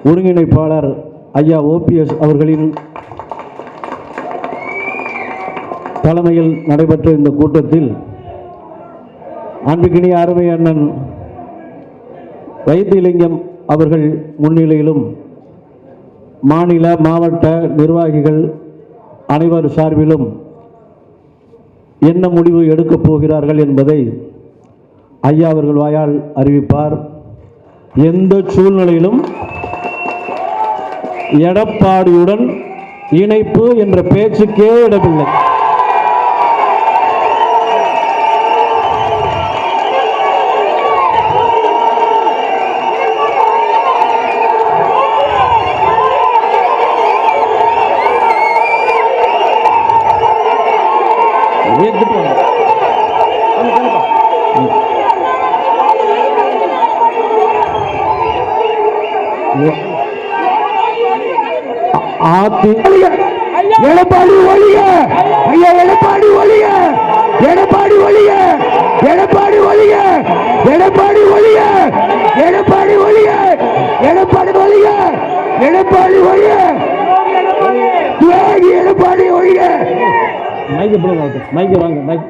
ஒருங்கிணைப்பாளர் ஐயா OPS அவர்களின் தலைமையில் நடைபெற்ற இந்த கூட்டத்தில் அன்புக்கினிய அருமை அண்ணன் வைத்தியலிங்கம் அவர்கள் முன்னிலையிலும் மாநில மாவட்ட நிர்வாகிகள் அனைவர் சார்பிலும் என்ன முடிவு எடுக்கப் போகிறார்கள் என்பதை ஐயா அவர்கள் வாயால் அறிவிப்பார். எந்த சூழ்நிலையிலும் எடப்பாடியுடன் இணைப்பு என்ற பேச்சுக்கே இடமில்லை. எடப்பாடி ஒழிய, ஐயா எடப்பாடி ஒழிய, எடப்பாடி ஒழிய, எடப்பாடி ஒழிய, எடப்பாடி ஒழிய, எடப்பாடி ஒழிய, எடப்பாடி ஒழிய, எடப்பாடி ஒழிய, துரோகி எடப்பாடி ஒழிய. மைக்கு வாங்க மைக்